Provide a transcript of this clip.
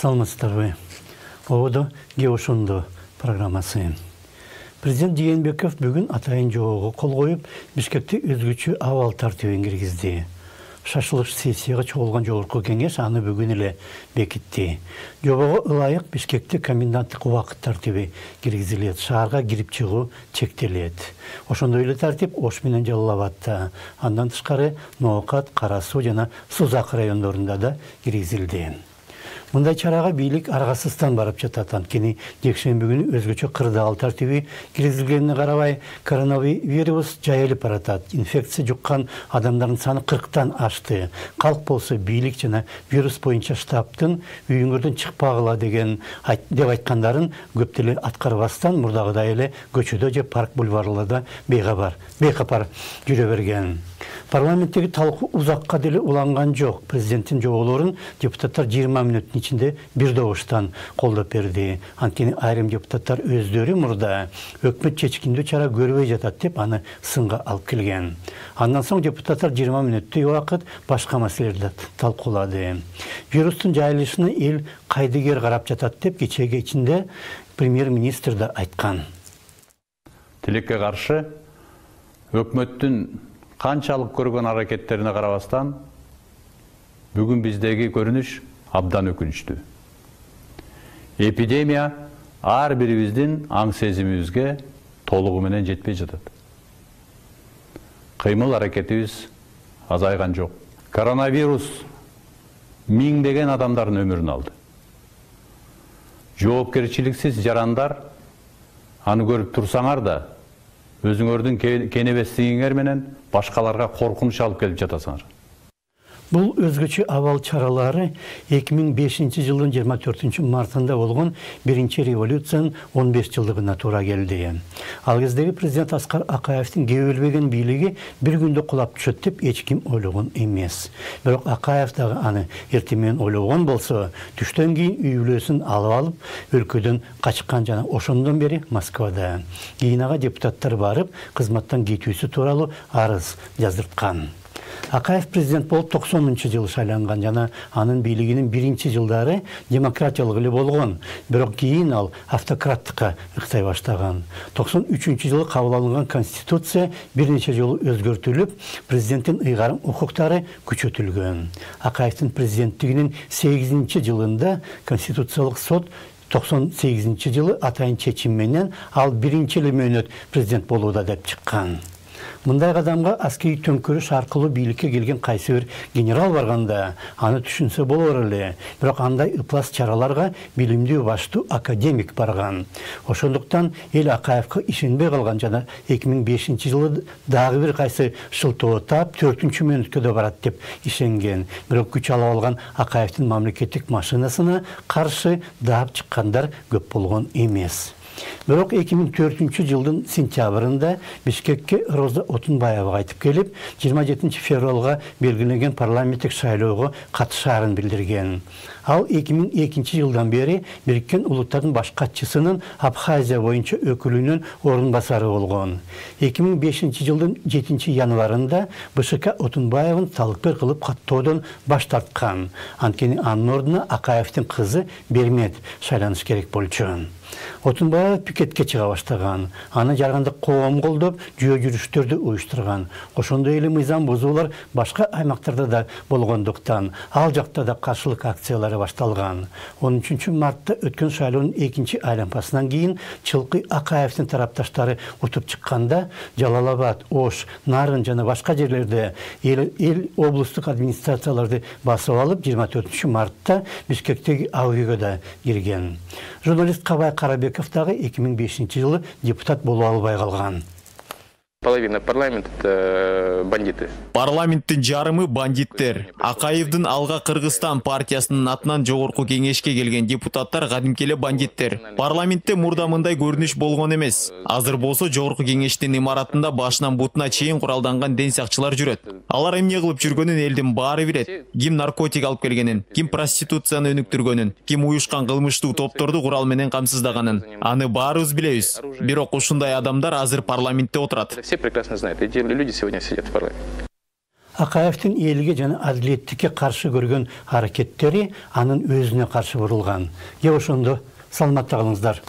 Саламатсыздарбы. Оодо Геошондо программасы. Президент Жээнбеков бүгін атайын жоғы қол қойып, Бишкекте өзгөчө абал тартибин киргизди. Шашылыш сессияға чогулган жогорку кеңеш аны бүгүн эле бекитти. Жобого ылайык Бишкекте коменданттык убакыт тартиби киргизилет, шаарга кирип чыгуу чектелет. Ошондой эле тартип Ош менен Жалал Абадта, андан тышкары Ноокат, Кара Суу жана Сузак райондорунда да киргизилди. Мындай чарага бийлик аргасыздан барып жатат. Анткени жекшемби күнү өзгөчө кырдаал тартиби киргизилгенине карабай, коронавирус жайылып баратат. Инфекция жуккан адамдардын саны 40тан ашты. Калк болсо бийлик жана вирус боюнча штабтын үйүңөрдөн чыкпагыла деп айткандарын көптөлө аткарбастан мурдагыдай эле көчөдө же парк бульварларда бейкапар жүрө берген. Парламенттеги талкуу узакка деле уланган жок. Президенттин жоболорун депутаттар 20 мүнөттүн ичинде бир добуштан колдоп берди. Анткени айрым депутаттар өздөрү мурда өкмөт чечкиндүү чара көрбөй жатат деп аны сынга алып келген. Андан соң депутаттар 20 мүнөттөй убакыт башка маселелерди талкуулады. Вирустун жайылышына эл кайдыгер карап жатат деп кечеге ичинде премьер-министр да айткан. Тилекке каршы өкмөттүн канчалык көргөн аракеттерине карабастан бүгүн биздеги көрүнүш абдан өкүнүчтүү. Эпидемия ар бирибиздин аң сезимибизге толугу менен жетпей жатат. Кыймыл аракетибиз азайган жок. Коронавирус миңдеген адамдардын өмүрүн алды. Жоопкерчиликсиз жарандар аны көрүп турсаңар да өзүңөрдүн кенебестигиңер менен башкаларга коркунуч алып келип жатасыңар. Бул өзгөчө абал чаралары 2005 жылдын 24 мартында болгон биринчи революциянын 15 жылдыгына туура келди. Ал кездеги президент Аскар Акаевдин кебелбеген бийлиги бир күндө кулап түшөт деп эч ким ойлогон эмес. Бирок Акаев дагы аны эртең менен ойлогон болсо, түштөн кийин үй бүлөсүн алып алып, өлкөдөн качкан жана ошондон бери Москвада. Кийин ага депутаттар барып, кызматтан кетүүсү тууралуу арыз жаздырткан. Акаев президент болуп 90-жылы шайланган жана анын бийлигинин биринчи жылдары демократиялык эле болгон. Бирок кийин ал автократтыкка ыктай баштаган. 93-жылы кабыл алынган конституция бир нече жолу өзгөртүлүп, президенттин ыйгарым укуктары күчөтүлгөн. Акаевдин президенттигинин 8-жылында конституциялык сот 98-жылы атайын чечим менен ал биринчи эле мөөнөт президент болууда деп чыккан. Мындай кадамга аскери төңкөрүш аркылуу бийликке келген кайсы бир генерал барганда аны түшүнсө болор эле. Бирок андай ыплас чараларга билимдүү баштуу академик барган. Ошондуктан эл Акаевге ишенбей калган жана 2005 жылы дагы бир кайсы шылтоо таап 4-чү мөөнөткө да барат деп ишенген. Бирок күч алып алган Акаевдин мамлекеттик машинасына каршы даап чыккандар көп болгон эмес. Бирок 2004 жылдын сентябрында Бишкекке Роза Отунбаева кайтып келип, 27 февралга белгиленген парламенттик шайлоого катышаарын билдирген. Ал 2002 жылдан бери Бириккен Улуттардын баш катчысынын Абхазия боюнча өкүлүнүн орун басары болгон. 2005 жылдын 7 январында БШК Отунбаевын талкыр кылып каттоодон баш тарткан. Анткени анын ордуна Акаевдин кызы Бермет шайланыш керек болчу. Отунбаева пикетке чыга баштаган. Аны жаргандык коом колдоп, жөө жүрүштөрдү уюштурган. Ошондой эле мыйзам бузуулар башка аймактарда да болгондуктан ал жакта да каршылык акциялары башталган. 13 мартта өткөн шайлоонун 2-чи айлампасынан кийин Чылкы Акаевдин тарапташтары утуп чыкканда Жалал Абад, Ош, Нарын жана башка жерлерде эл облустук администрацияларды басып алып 24 мартта Бишкектеги АУГга да кирген. Журналист Кабай Карабеков дагы 2005 жылы депутат боло албай калган. Половина парламента – это бандиты. Парламенттин жарымы бандиттер. Акаевдин Алга Кыргызстан партиясынын атынан жогорку кеңешке келген депутаттар кадимкеле бандиттер. Парламентте мурда мындай көрүнүш болгон эмес. Азыр болсо жогорку кеңештин имаратында башынан бутуна чейин куралданган ден сакчылар жүрөт. Алар эмне кылып жүргөнүн элдин баары билет. Ким наркотик алып келгенин, ким проституцияны өнүктүргөнүн, ким уюшкан кылмыштуу топторду курал менен камсыздаганын. Аны баарыбыз билебиз. Бирок ушундай адамдар азыр парламентте отурат. Все прекрасно знают, эти люди сегодня сидят в парламенте. Акаевтин элге жана адилеттикке каршы көргөн аракеттери анын өзүнө каршы бурулган. Же ошондо саламатта калыңыздар.